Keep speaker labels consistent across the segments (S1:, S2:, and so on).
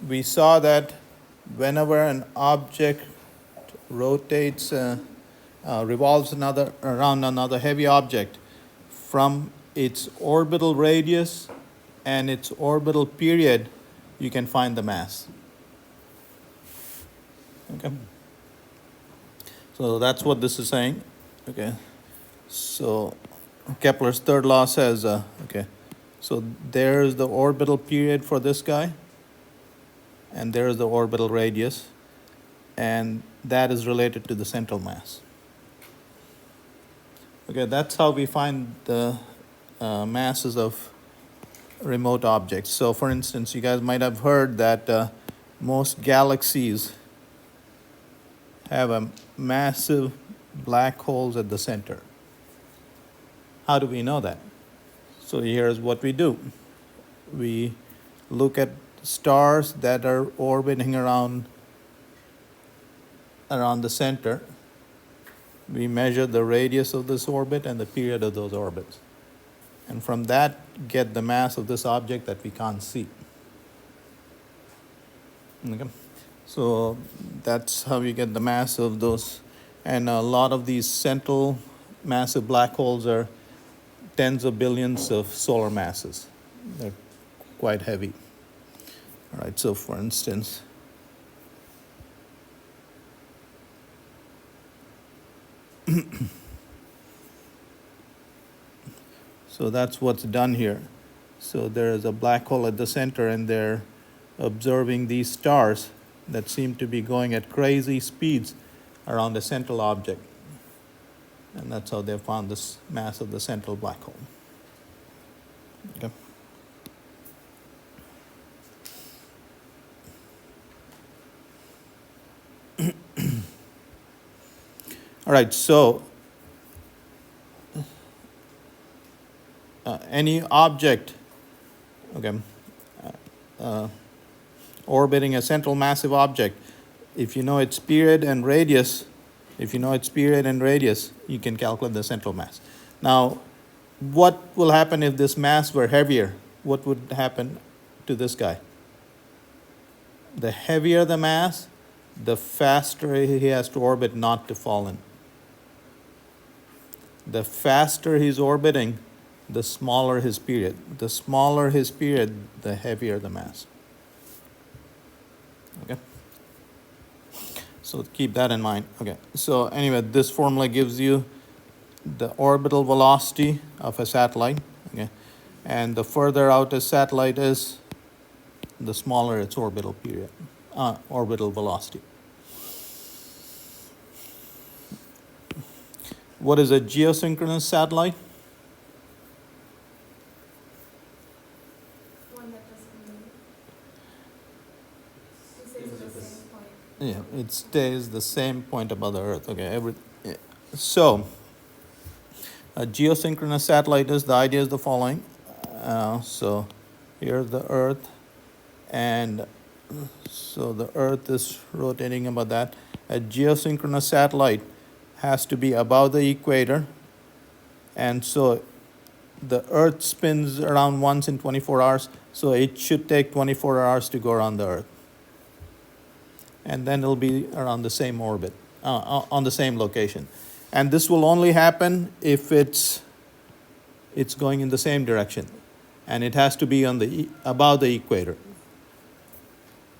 S1: we saw that whenever an object rotates, revolves around another heavy object, from its orbital radius and its orbital period, you can find the mass. Okay. So that's what this is saying. Okay. So Kepler's third law says, okay, so there's the orbital period for this guy, and there's the orbital radius, and that is related to the central mass. Okay, that's how we find the masses of remote objects. So for instance, you guys might have heard that most galaxies have a massive black holes at the center. How do we know that? So here's what we do. We look at stars that are orbiting around the center. We measure the radius of this orbit and the period of those orbits. And from that, get the mass of this object that we can't see. Okay. So that's how you get the mass of those. And a lot of these central massive black holes are tens of billions of solar masses. They're quite heavy. All right, so for instance, so that's what's done here. So there is a black hole at the center, and they're observing these stars that seem to be going at crazy speeds around a central object. And that's how they found this mass of the central black hole. Okay. All right, so any object, okay, orbiting a central massive object, if you know its period and radius, you can calculate the central mass. Now, what will happen if this mass were heavier? What would happen to this guy? The heavier the mass, the faster he has to orbit not to fall in. The faster he's orbiting, the smaller his period. The smaller his period, the heavier the mass. Okay? So keep that in mind. Okay. So anyway, this formula gives you the orbital velocity of a satellite. Okay. And the further out a satellite is, the smaller its orbital period, orbital velocity. What is a geosynchronous satellite?
S2: One that doesn't move. It stays at the same point.
S1: Yeah, it stays the same point above the Earth. Okay. So a geosynchronous satellite is, the idea is the following. So here's the Earth, and so the Earth is rotating about that. A geosynchronous satellite has to be above the equator, and so the Earth spins around once in 24 hours, so it should take 24 hours to go around the Earth. And then it'll be around the same orbit, on the same location. And this will only happen if it's going in the same direction, and it has to be above the equator.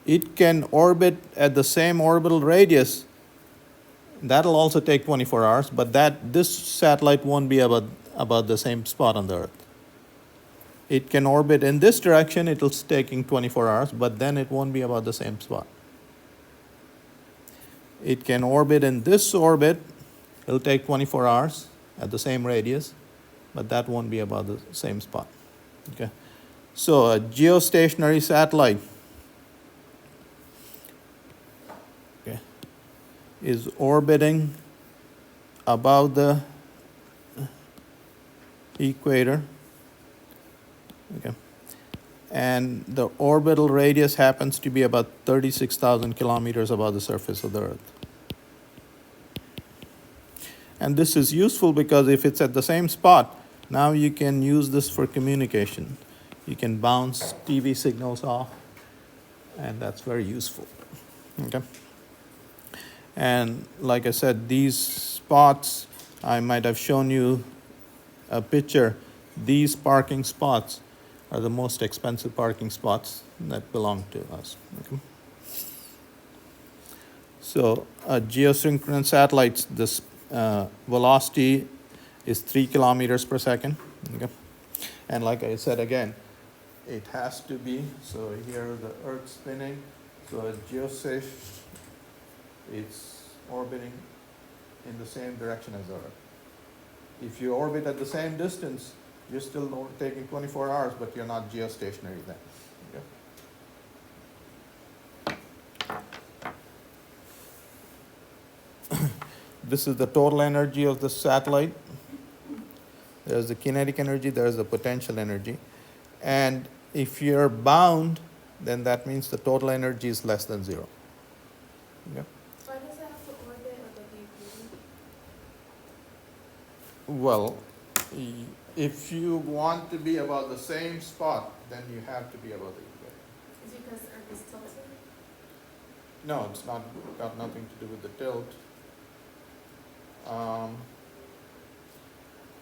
S1: It can orbit at the same orbital radius. That'll also take 24 hours, but this satellite won't be about the same spot on the Earth. It can orbit in this direction, it'll taking 24 hours, but then it won't be about the same spot. It can orbit in this orbit, it'll take 24 hours at the same radius, but that won't be about the same spot. Okay. So a geostationary satellite, okay, is orbiting above the equator. Okay. And the orbital radius happens to be about 36,000 kilometers above the surface of the Earth. And this is useful because if it's at the same spot, now you can use this for communication. You can bounce TV signals off and that's very useful. Okay. And like I said, these spots, I might have shown you a picture. These parking spots are the most expensive parking spots that belong to us. Okay. So geosynchronous satellites, this velocity is 3 kilometers per second. Okay. And like I said again, it has to be, so here the Earth spinning, so a geostationary, it's orbiting in the same direction as the Earth. If you orbit at the same distance, you're still taking 24 hours, but you're not geostationary then. Okay. This is the total energy of the satellite. There's the kinetic energy, there's the potential energy. And if you're bound, then that means the total energy is less than zero. Okay.
S2: Why does it have to orbit above the equator?
S1: Well, if you want to be about the same spot, then you have to be about the equator.
S2: Is it because Earth is tilted?
S1: No, it's not got nothing to do with the tilt.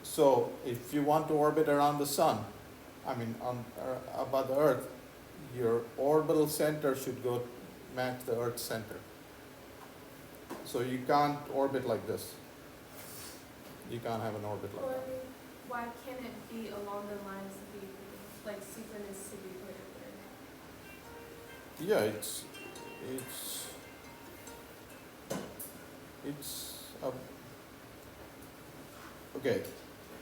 S1: So if you want to orbit around the sun, about the Earth, your orbital center should go match the Earth's center. So you can't orbit like this. You can't have an orbit like
S2: Well,
S1: that.
S2: I mean, why can't it be along the lines of the equator, like synchronous to the equator?
S1: Yeah, okay.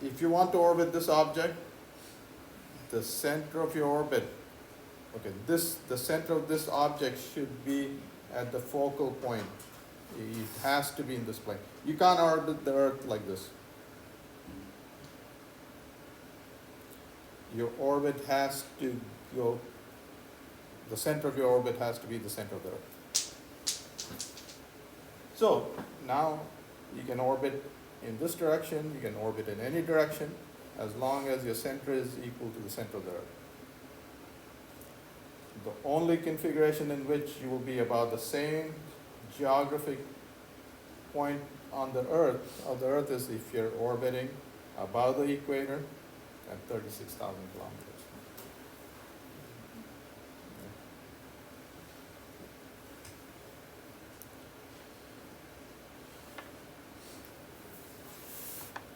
S1: If you want to orbit this object, the center of your orbit, the center of this object should be at the focal point. It has to be in this plane. You can't orbit the Earth like this. Your orbit has to go, the center of your orbit has to be the center of the Earth. So now you can orbit in this direction, you can orbit in any direction, as long as your center is equal to the center of the Earth. The only configuration in which you will be about the same geographic point on the Earth is if you're orbiting above the equator at 36,000 kilometers.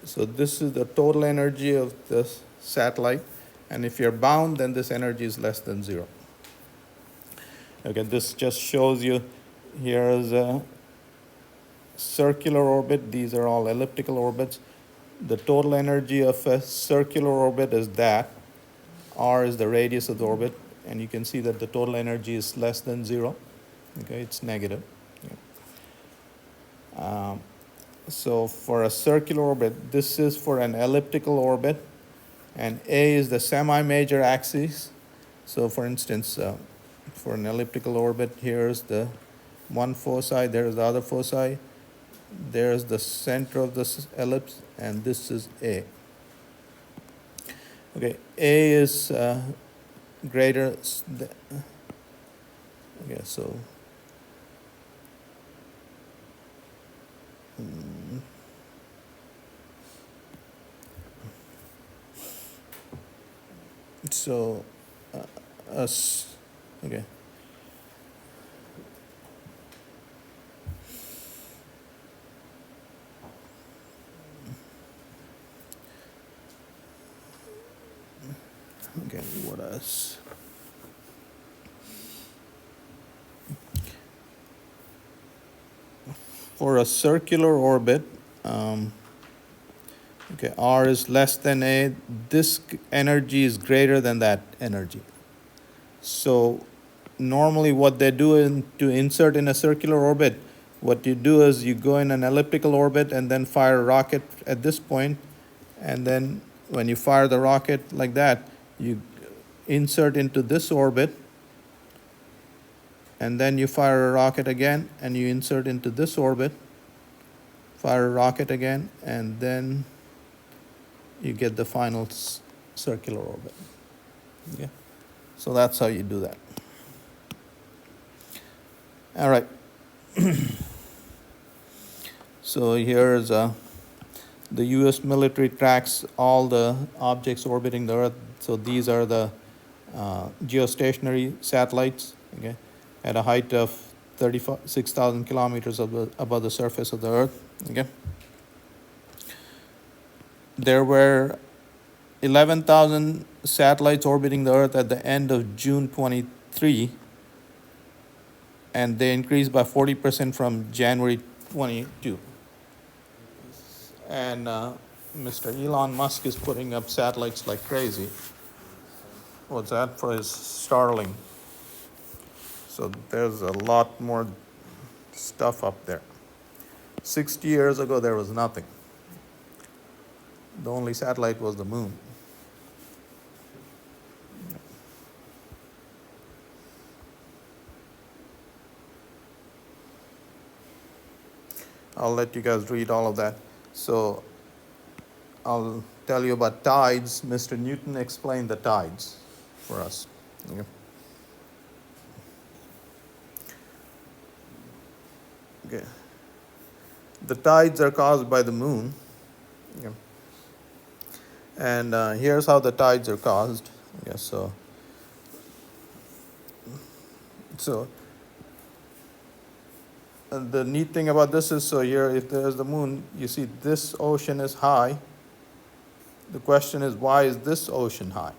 S1: So this is the total energy of this satellite, and if you're bound, then this energy is less than zero. Okay, this just shows you, here is a circular orbit. These are all elliptical orbits. The total energy of a circular orbit is that. R is the radius of the orbit, and you can see that the total energy is less than zero. Okay, it's negative. Yeah. So for a circular orbit, this is for an elliptical orbit, and A is the semi-major axis. So for instance, for an elliptical orbit, here's the one foci, there's the other foci, there's the center of this ellipse, and this is A. Okay, A is greater, okay, so so okay. Okay, what else? For a circular orbit, okay, R is less than A. This energy is greater than that energy. So normally what they do to insert in a circular orbit, what you do is you go in an elliptical orbit and then fire a rocket at this point, and then when you fire the rocket like that, you insert into this orbit, and then you fire a rocket again, and you insert into this orbit, fire a rocket again, and then you get the final circular orbit. Okay? So that's how you do that. All right. So here's the U.S. military tracks all the objects orbiting the Earth. So these are the geostationary satellites, okay, at a height of 36,000 kilometers above the surface of the Earth, okay. There were 11,000 satellites orbiting the Earth at the end of June 23, and they increased by 40% from January 22. And Mr. Elon Musk is putting up satellites like crazy. What's that? For his Starlink. So there's a lot more stuff up there. 60 years ago, there was nothing. The only satellite was the moon. I'll let you guys read all of that. So I'll tell you about tides. Mr. Newton explained the tides for us. Okay. Okay. The tides are caused by the moon. Okay. And here's how the tides are caused. Okay, so the neat thing about this is, so here, if there's the moon, you see this ocean is high. The question is, why is this ocean high?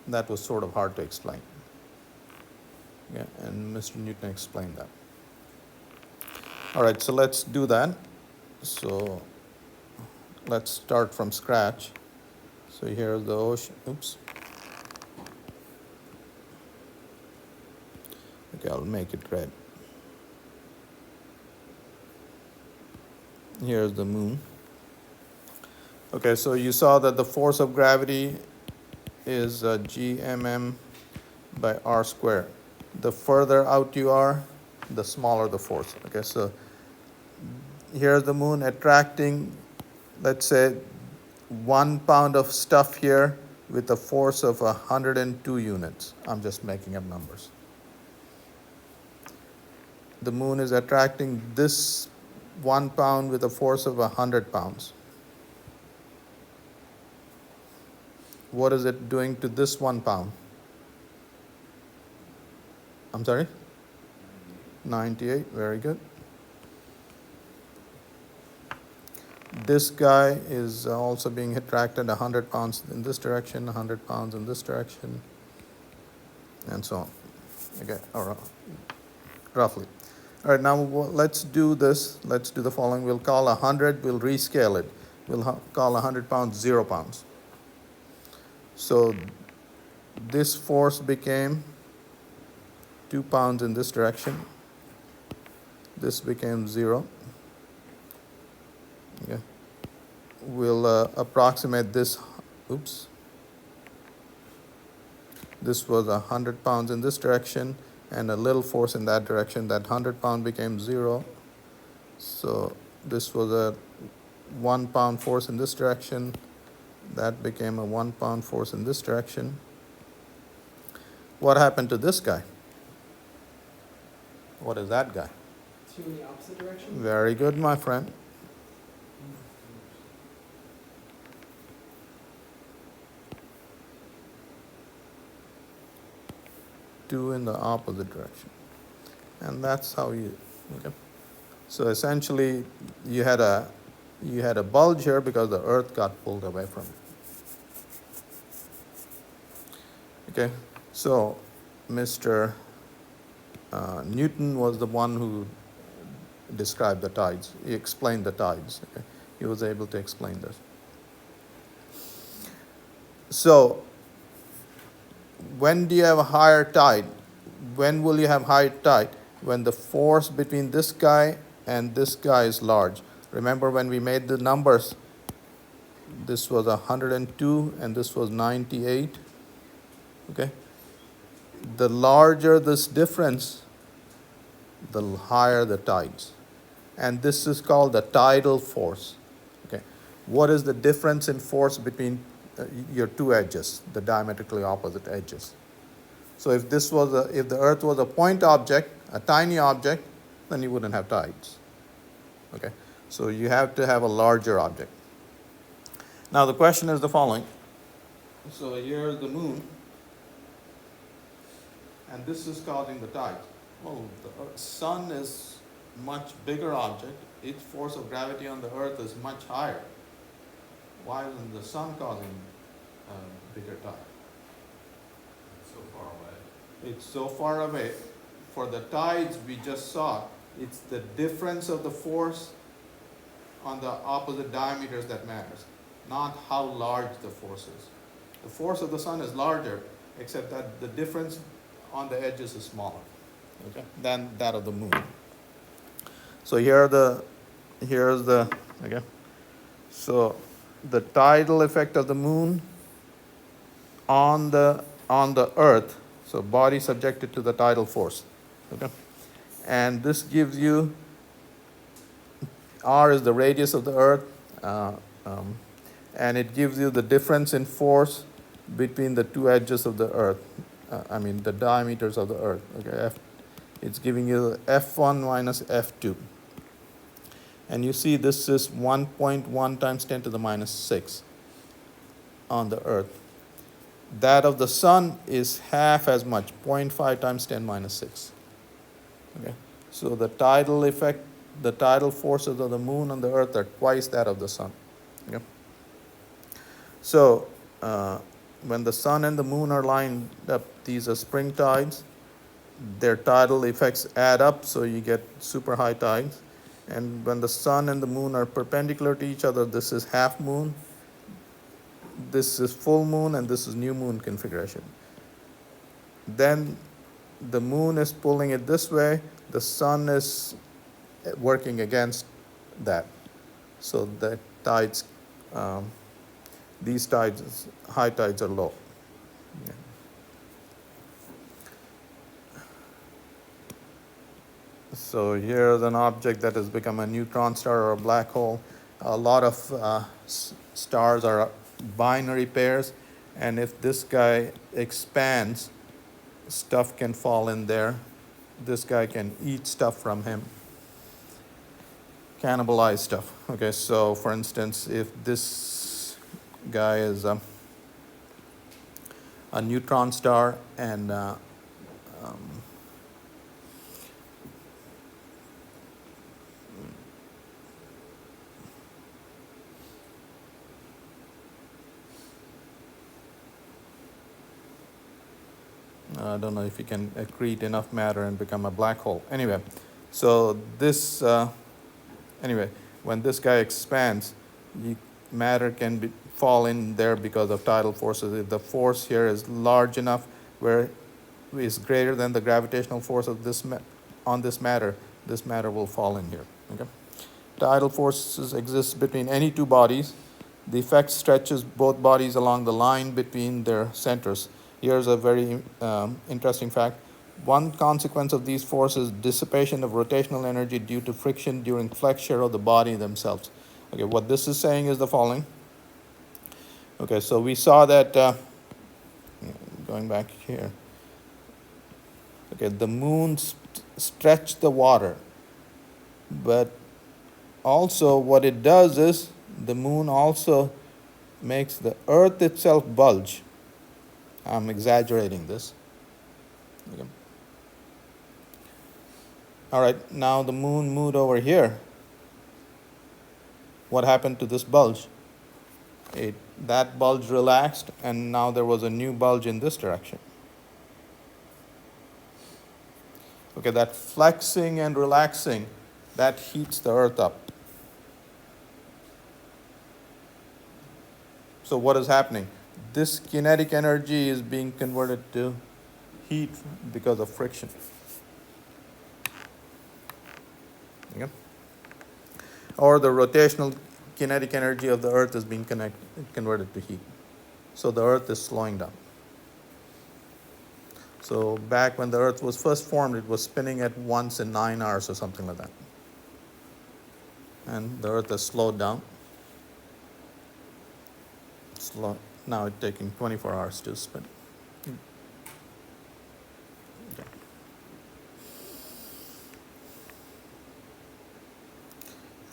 S1: That was sort of hard to explain. Yeah, and Mr. Newton explained that. All right, so let's do that. So let's start from scratch. So here's the ocean. Oops. Okay, I'll make it red. Here's the moon. Okay, so you saw that the force of gravity is gmm by r squared. The further out you are, the smaller the force. Okay, so here's the moon attracting, let's say, 1 pound of stuff here with a force of 102 units. I'm just making up numbers. The moon is attracting this 1 pound with a force of 100 pounds. What is it doing to this 1 pound? I'm sorry? 98, very good. This guy is also being attracted 100 pounds in this direction, 100 pounds in this direction, and so on. Okay, all right, roughly. All right, now let's do this. Let's do the following. We'll call 100, we'll rescale it. We'll call 100 pounds 0 pounds. So this force became 2 pounds in this direction. This became 0. Okay. We'll approximate this. Oops. This was 100 pounds in this direction and a little force in that direction. That 100 pound became 0. So this was a 1 pound force in this direction. That became a 1 pound force in this direction. What happened to this guy? What is that guy?
S3: 2 in the opposite direction?
S1: Very good, my friend. Two in the opposite direction. And that's how you, okay. So essentially you had a bulge here because the earth got pulled away from it. Okay, so Mr. Newton was the one who described the tides. He explained the tides. Okay? He was able to explain this. So when do you have a higher tide? When will you have higher tide? When the force between this guy and this guy is large. Remember when we made the numbers, this was 102 and this was 98. Okay? The larger this difference, the higher the tides. And this is called the tidal force. Okay? What is the difference in force between your two edges, the diametrically opposite edges? So if if the Earth was a point object, a tiny object, then you wouldn't have tides. Okay, so you have to have a larger object. Now the question is the following. So here's the moon, and this is causing the tides. Well, the sun is much bigger object. Its force of gravity on the Earth is much higher. Why isn't the sun causing a bigger tide?
S4: So far away.
S1: It's so far away. For the tides we just saw, it's the difference of the force on the opposite diameters that matters, not how large the force is. The force of the sun is larger, except that the difference on the edges is smaller, okay, than that of the moon. So here's the, okay. So the tidal effect of the moon on the Earth, so body subjected to the tidal force, okay, and this gives you, r is the radius of the Earth, and it gives you the difference in force between the two edges of the Earth. The diameters of the Earth. Okay, it's giving you F1 minus F2, and you see this is 1.1 times 10 to the minus 6 on the Earth. That of the sun is half as much, 0.5 times 10 minus 6. Okay, so the tidal effect, the tidal forces of the moon on the Earth are twice that of the sun. Okay, so when the sun and the moon are lined up, these are spring tides. Their tidal effects add up, so you get super high tides. And when the sun and the moon are perpendicular to each other, this is half moon, this is full moon, and this is new moon configuration. Then the moon is pulling it this way, the sun is working against that. So the tides, these tides, high tides are low. Yeah. So here's an object that has become a neutron star or a black hole. A lot of stars are binary pairs, and if this guy expands, stuff can fall in there. This guy can eat stuff from him, cannibalize stuff. Okay, so for instance, if this guy is a neutron star and I don't know if you can accrete enough matter and become a black hole. Anyway, so this, when this guy expands, matter can fall in there because of tidal forces. If the force here is large enough where is greater than the gravitational force of this on this matter will fall in here. Okay, tidal forces exist between any two bodies. The effect stretches both bodies along the line between their centers. Here's a very interesting fact. One consequence of these forces is dissipation of rotational energy due to friction during flexure of the body themselves. Okay, what this is saying is the following. Okay, so we saw that, going back here. Okay, the moon stretched the water, but also what it does is the moon also makes the Earth itself bulge. I'm exaggerating this. Okay. All right, now the moon moved over here. What happened to this bulge? That bulge relaxed, and now there was a new bulge in this direction. Okay, that flexing and relaxing, that heats the Earth up. So what is happening? This kinetic energy is being converted to heat because of friction. Okay. Or the rotational kinetic energy of the Earth is being converted to heat. So the Earth is slowing down. So back when the Earth was first formed, it was spinning at once in 9 hours or something like that. And the Earth has slowed down. Now it's taking 24 hours to spin.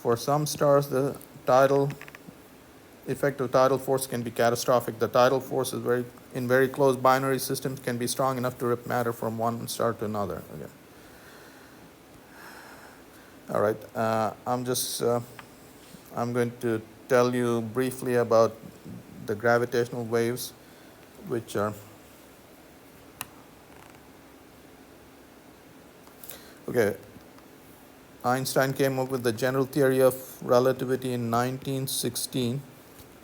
S1: For some stars, the effective tidal force can be catastrophic. The tidal force is in very close binary systems can be strong enough to rip matter from one star to another. Okay. All right. I'm going to tell you briefly about the gravitational waves, which are okay. Einstein came up with the general theory of relativity in 1916.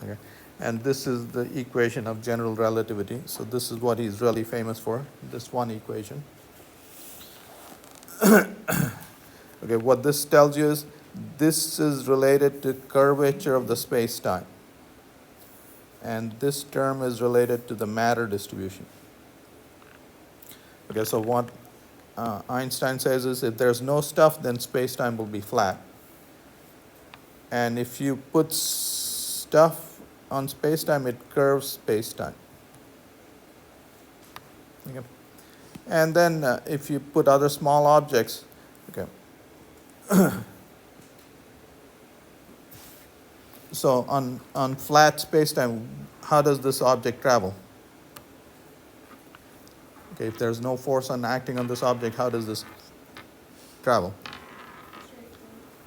S1: Okay. And this is the equation of general relativity. So this is what he's really famous for, this one equation. Okay, what this tells you is this is related to curvature of the space-time. And this term is related to the matter distribution. Okay, so what Einstein says is if there's no stuff, then space-time will be flat. And if you put stuff on space-time, it curves space-time. Okay. And then if you put other small objects, okay. So on flat space-time, how does this object travel? Okay, if there's no force acting on this object, how does this travel?
S2: Straightforward.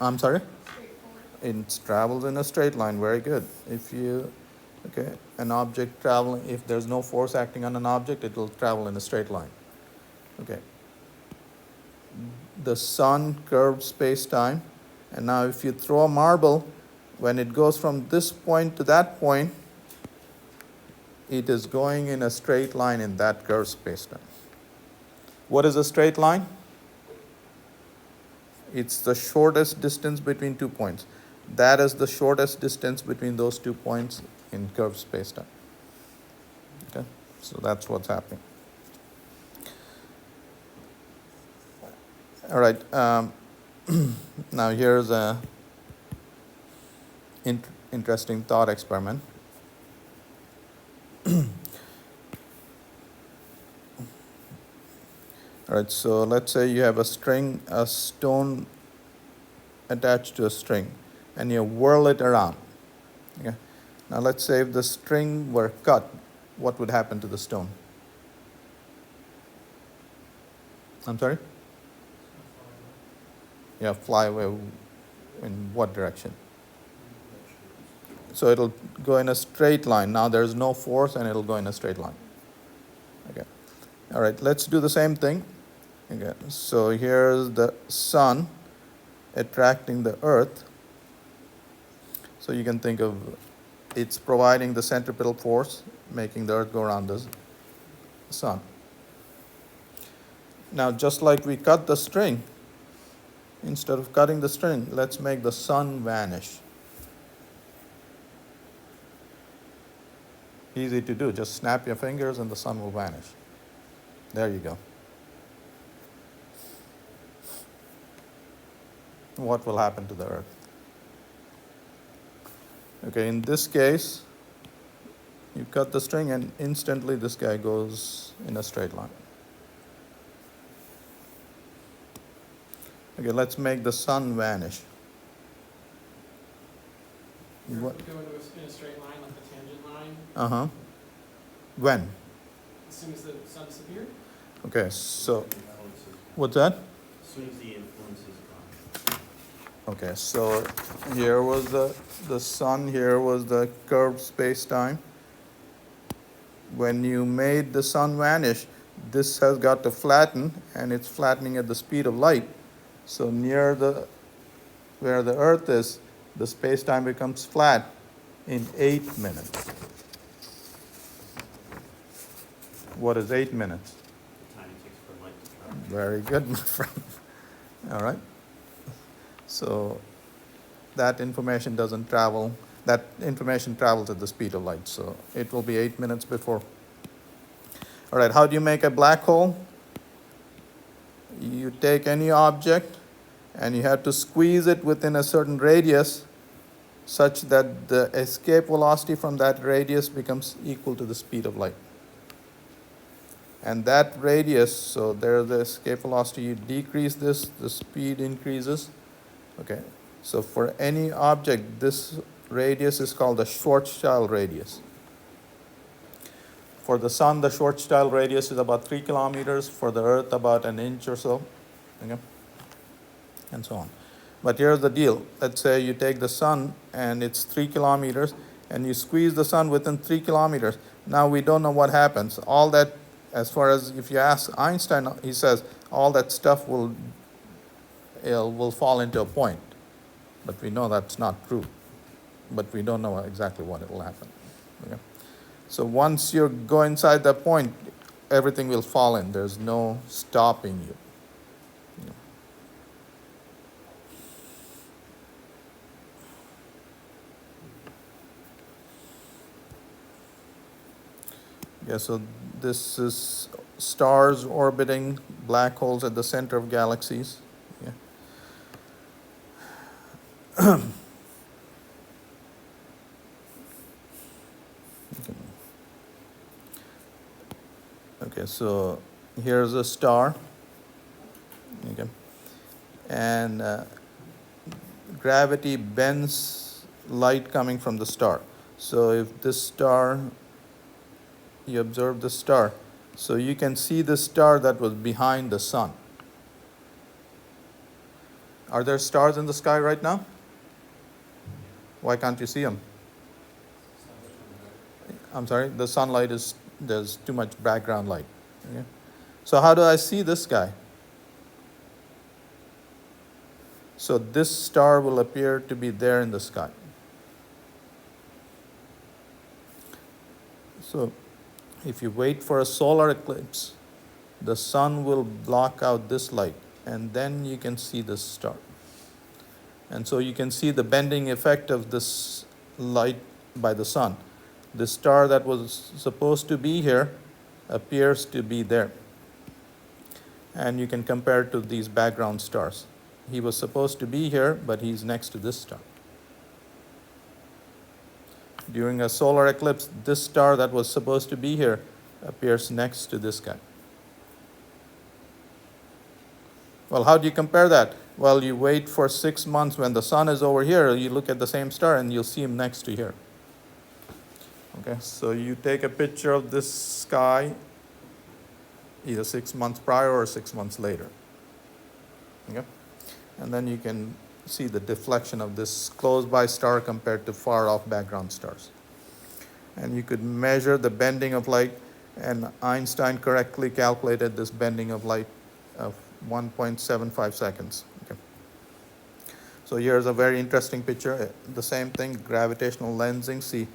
S1: I'm sorry?
S2: Straightforward.
S1: It travels in a straight line. Very good. An object traveling, if there's no force acting on an object, it will travel in a straight line. Okay. The sun curved space-time, and now if you throw a marble, when it goes from this point to that point, it is going in a straight line in that curved space-time. What is a straight line? It's the shortest distance between 2 points. That is the shortest distance between those 2 points in curved space-time. Okay, so that's what's happening. All right. Now here's a interesting thought experiment. All right, so let's say you have a stone attached to a string, and you whirl it around. Okay. Now let's say if the string were cut, what would happen to the stone? I'm sorry? Yeah, fly away. In what direction? So it'll go in a straight line. Now there's no force, and it'll go in a straight line. Okay. All right, let's do the same thing. Okay. So here's the sun attracting the earth. So you can think of it's providing the centripetal force, making the earth go around the sun. Now, just like we cut the string, instead of cutting the string, let's make the sun vanish. Easy to do. Just snap your fingers and the sun will vanish. There you go. What will happen to the earth? Okay, in this case, you cut the string and instantly this guy goes in a straight line. Okay, let's make the sun vanish.
S3: You're going in a straight line, like the tangent line,
S1: Uh-huh. When?
S3: as soon as the sun disappeared?
S1: Okay, so what's that?
S5: As soon as the influence is gone.
S1: Okay, so here was the sun, here was the curved space-time. When you made the sun vanish, this has got to flatten, and it's flattening at the speed of light. So near where the Earth is, the space-time becomes flat in 8 minutes. What is 8 minutes?
S5: The time it takes for light to travel.
S1: Very good, my friend. All right. So that information doesn't travel. That information travels at the speed of light. So it will be 8 minutes before. All right, how do you make a black hole? You take any object and you have to squeeze it within a certain radius such that the escape velocity from that radius becomes equal to the speed of light. And that radius, so there's the escape velocity, you decrease this, the speed increases. Okay. So for any object, this radius is called the Schwarzschild radius. For the sun, the Schwarzschild radius is about 3 kilometers. For the Earth, about an inch or so, okay? And so on. But here's the deal. Let's say you take the sun and it's 3 kilometers, and you squeeze the sun within 3 kilometers. Now we don't know what happens. All that, as far as if you ask Einstein, he says all that stuff will fall into a point. But we know that's not true. But we don't know exactly what will happen. Okay? So once you go inside that point, everything will fall in. There's no stopping you. Yeah, so this is stars orbiting black holes at the center of galaxies. Yeah. Okay, so here's a star. Okay. And gravity bends light coming from the star. So if this star, you observe the star, so you can see the star that was behind the sun. Are there stars in the sky right now? Why can't you see them? I'm sorry, the sunlight is, there's too much background light. Okay? So how do I see this guy? So this star will appear to be there in the sky. So if you wait for a solar eclipse, the sun will block out this light, and then you can see this star. And so you can see the bending effect of this light by the sun. The star that was supposed to be here appears to be there. And you can compare it to these background stars. He was supposed to be here, but he's next to this star. During a solar eclipse, this star that was supposed to be here appears next to this guy. Well, how do you compare that? Well, you wait for 6 months when the sun is over here, you look at the same star and you'll see him next to here. Okay, so you take a picture of this sky either 6 months prior or 6 months later. Okay? And then you can see the deflection of this close by star compared to far off background stars. And you could measure the bending of light, and Einstein correctly calculated this bending of light of 1.75 seconds. Okay. So here's a very interesting picture. The same thing, gravitational lensing. See,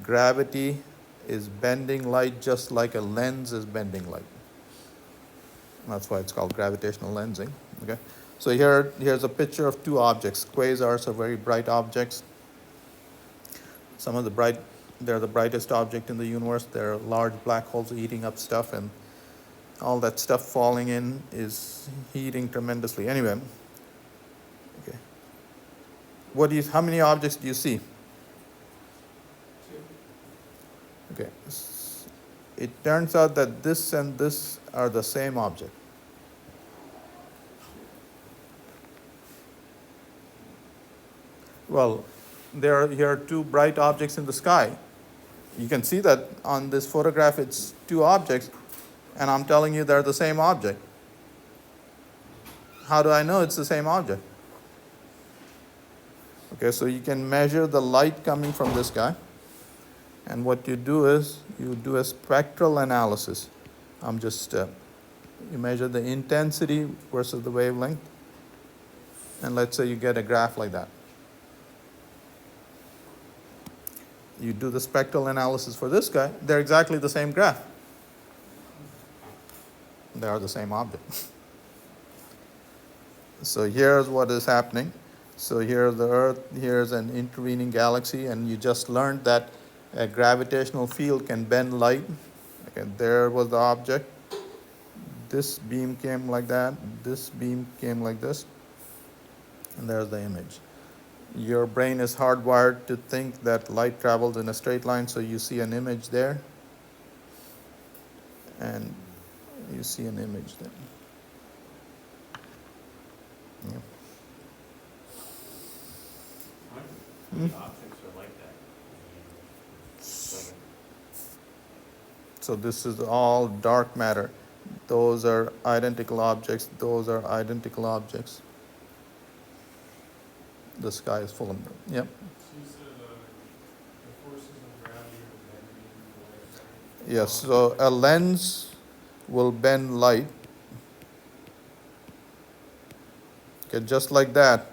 S1: gravity is bending light just like a lens is bending light. That's why it's called gravitational lensing. Okay. So here's a picture of two objects. Quasars are very bright objects. They're the brightest object in the universe. They're large black holes eating up stuff, and all that stuff falling in is heating tremendously. Anyway, okay. How many objects do you see?
S3: 2.
S1: Okay. It turns out that this and this are the same object. Well, here are two bright objects in the sky. You can see that on this photograph it's two objects, and I'm telling you they're the same object. How do I know it's the same object? Okay, so you can measure the light coming from this guy, and what you do is you do a spectral analysis. You measure the intensity versus the wavelength, and let's say you get a graph like that. You do the spectral analysis for this guy, they're exactly the same graph. They are the same object. So here's what is happening. So here's the Earth, here's an intervening galaxy, and you just learned that a gravitational field can bend light. Okay, there was the object. This beam came like that, this beam came like this, and there's the image. Your brain is hardwired to think that light travels in a straight line, so you see an image there, and you see an image there. Yeah.
S5: the objects are like that in the universe.
S1: So this is all dark matter. Those are identical objects. Those are identical objects. The sky is full of them. Yep.
S3: So you said the forces of gravity are bending the light, right?
S1: Yes. So a lens will bend light. Okay, just like that,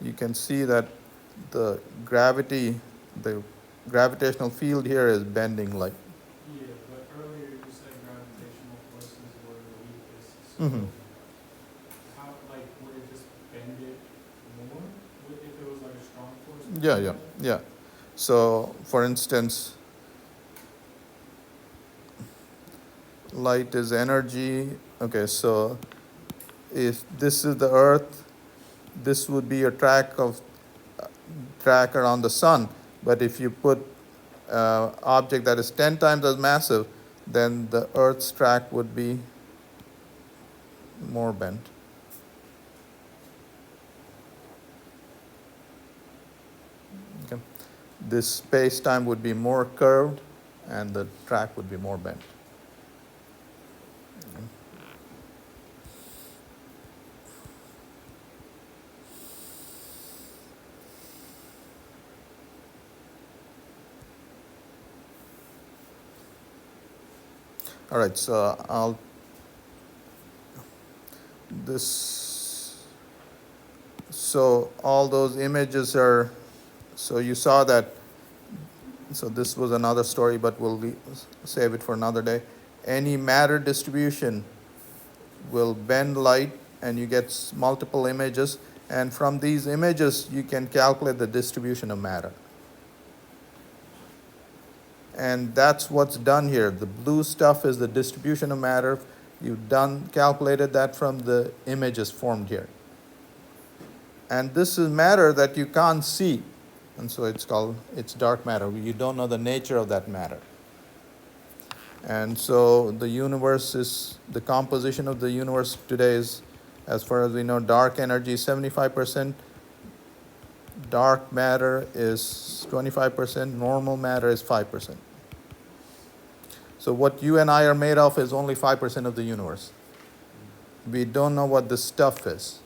S1: you can see that the gravitational field here is bending light.
S3: Yeah, but earlier you said gravitational forces were the weakest. So
S1: Mm-hmm.
S3: how, like, would it just bend it more if it was like a strong force?
S1: Yeah. So, for instance, light is energy. Okay, so if this is the Earth, this would be a track around the sun. But if you put object that is 10 times as massive, then the Earth's track would be more bent. Okay. This space-time would be more curved, and the track would be more bent. All right, so so all those images are, so you saw that, so this was another story, but we'll save it for another day. Any matter distribution will bend light, and you get multiple images, and from these images you can calculate the distribution of matter. And that's what's done here. The blue stuff is the distribution of matter. You've calculated that from the images formed here. And this is matter that you can't see. And so it's dark matter. You don't know the nature of that matter. And so the composition of the universe today is, as far as we know, dark energy is 75%, dark matter is 25%, normal matter is 5%. So what you and I are made of is only 5% of the universe. We don't know what this stuff is.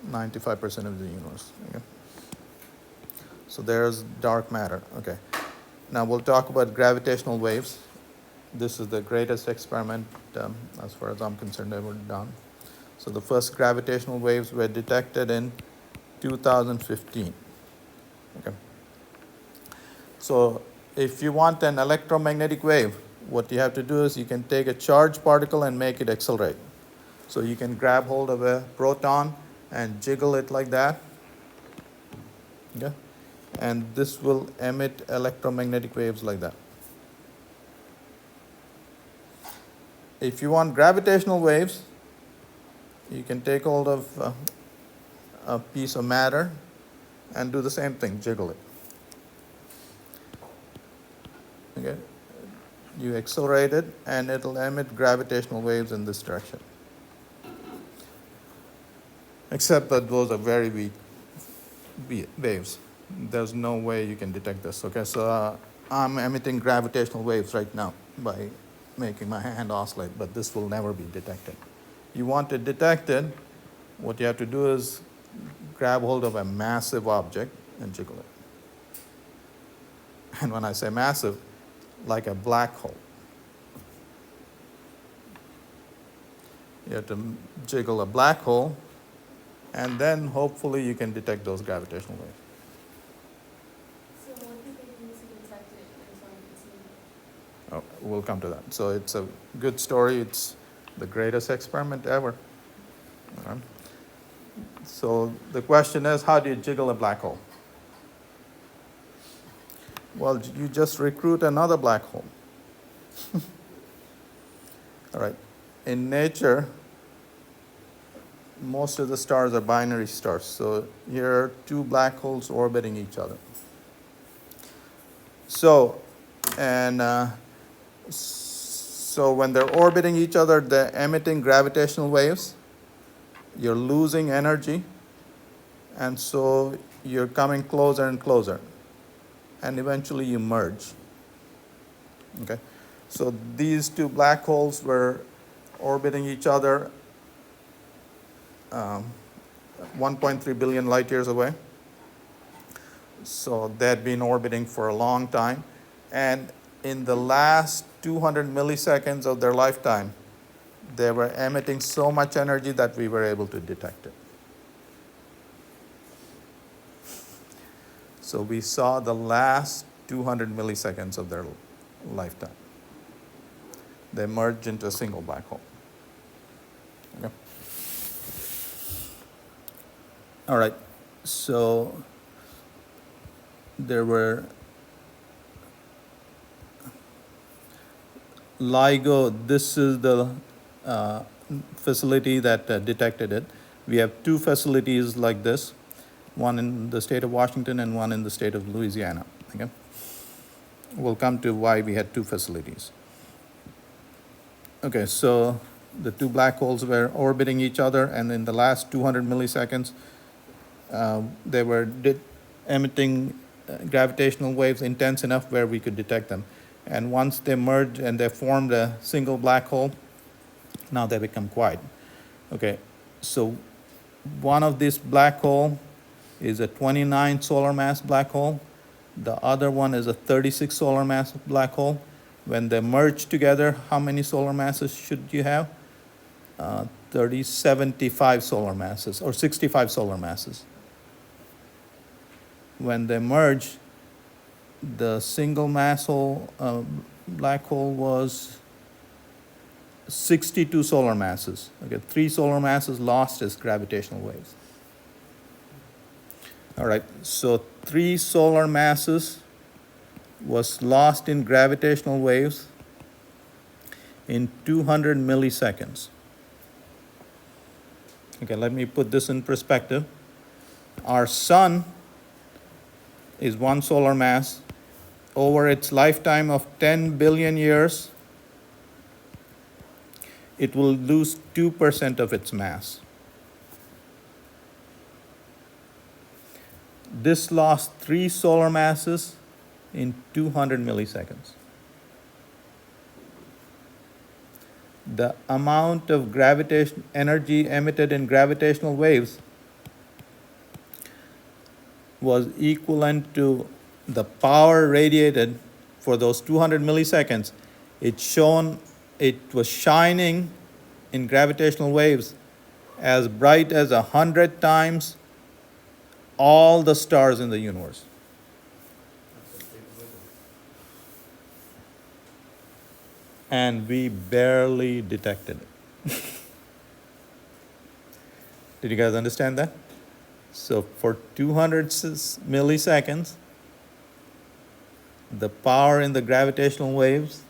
S1: 95% of the universe. Okay. So there's dark matter. Okay. Now we'll talk about gravitational waves. This is the greatest experiment, as far as I'm concerned, ever done. So the first gravitational waves were detected in 2015. Okay. So if you want an electromagnetic wave, what you have to do is you can take a charged particle and make it accelerate. So you can grab hold of a proton and jiggle it like that. Okay? And this will emit electromagnetic waves like that. If you want gravitational waves, you can take hold of a piece of matter and do the same thing, jiggle it. Okay? You accelerate it and it'll emit gravitational waves in this direction. Except that those are very weak waves. There's no way you can detect this. Okay, so I'm emitting gravitational waves right now by making my hand oscillate, but this will never be detected. You want it detected, what you have to do is grab hold of a massive object and jiggle it. And when I say massive, like a black hole. You have to jiggle a black hole, and then hopefully you can detect those gravitational waves.
S2: So what did they use to detect it in 2015?
S1: Oh, we'll come to that. So it's a good story. It's the greatest experiment ever. All right. So the question is, how do you jiggle a black hole? Well, you just recruit another black hole. All right. In nature, most of the stars are binary stars. So here are two black holes orbiting each other. So when they're orbiting each other, they're emitting gravitational waves. You're losing energy. And so you're coming closer and closer, and eventually you merge. Okay, so these two black holes were orbiting each other 1.3 billion light years away. So they had been orbiting for a long time. And in the last 200 milliseconds of their lifetime, they were emitting so much energy that we were able to detect it. So we saw the last 200 milliseconds of their lifetime. They merged into a single black hole. Okay. All right, so there were LIGO, this is the facility that detected it. We have two facilities like this, one in the state of Washington and one in the state of Louisiana. Okay? We'll come to why we had two facilities. Okay, so the two black holes were orbiting each other, and in the last 200 milliseconds, they were emitting gravitational waves intense enough where we could detect them. And once they merged and they formed a single black hole, now they become quiet. Okay, so one of these black hole is a 29 solar mass black hole. The other one is a 36 solar mass black hole. When they merge together, how many solar masses should you have? 75 solar masses, or 65 solar masses. When they merge, the single mass hole, black hole was 62 solar masses. Okay, 3 solar masses lost as gravitational waves. All right, so 3 solar masses was lost in gravitational waves in 200 milliseconds. Okay, let me put this in perspective. Our sun is 1 solar mass. Over its lifetime of 10 billion years, it will lose 2% of its mass. This lost 3 solar masses in 200 milliseconds. The amount of gravitation energy emitted in gravitational waves was equivalent to the power radiated for those 200 milliseconds. It was shining in gravitational waves as bright as 100 times all the stars in the universe. And we barely detected it. Did you guys understand that? So for 200 milliseconds, the power in the gravitational waves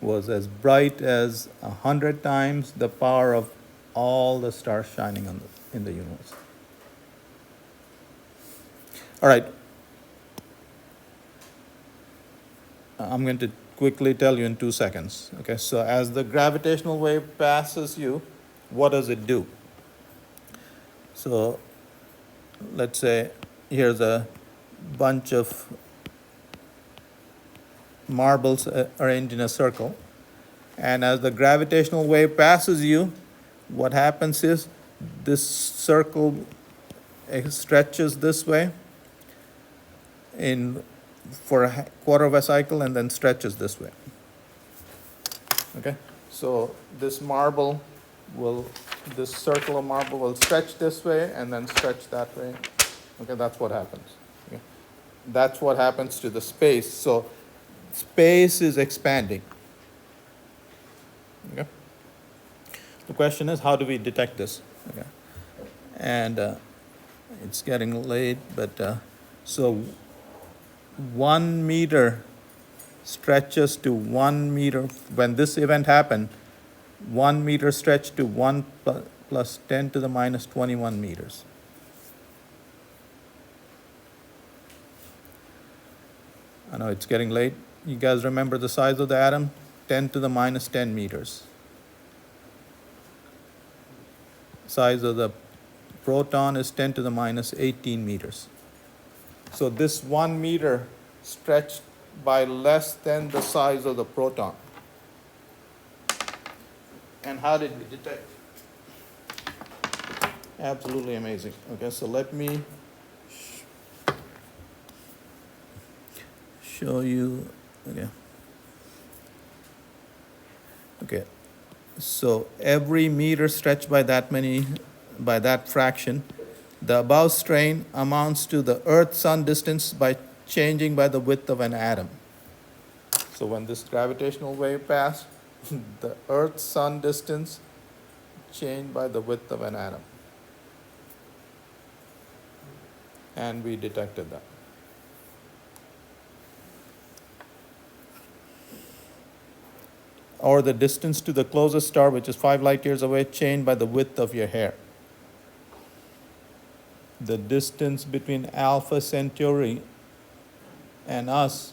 S1: was as bright as 100 times the power of all the stars shining in the universe. All right. I'm going to quickly tell you in 2 seconds. Okay, so as the gravitational wave passes you, what does it do? So let's say here's a bunch of marbles arranged in a circle. And as the gravitational wave passes you, what happens is this circle stretches this way for a quarter of a cycle and then stretches this way. Okay, so this circle of marble will stretch this way and then stretch that way. Okay, that's what happens. Okay. That's what happens to the space. So space is expanding. Okay. The question is, how do we detect this? Okay. And it's getting late, but so 1 meter stretches to 1 meter. When this event happened, 1 meter stretched to 1 plus 10 to the minus 21 meters. I know it's getting late. You guys remember the size of the atom? 10 to the minus 10 meters. Size of the proton is 10 to the minus 18 meters. So this 1 meter stretched by less than the size of the proton. And how did we detect? Absolutely amazing. Okay, so let me show you. Okay. Okay. So every meter stretched by that fraction, the above strain amounts to the Earth-Sun distance by changing by the width of an atom. So when this gravitational wave passed, the Earth-Sun distance changed by the width of an atom. And we detected that. Or the distance to the closest star, which is 5 light years away, changed by the width of your hair. The distance between Alpha Centauri and us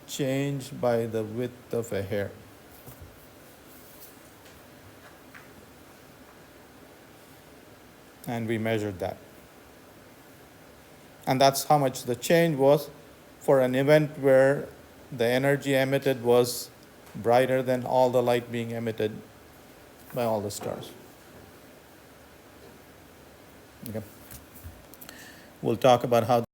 S1: changed by the width of a hair. And we measured that. And that's how much the change was for an event where the energy emitted was brighter than all the light being emitted by all the stars. Okay. We'll talk about how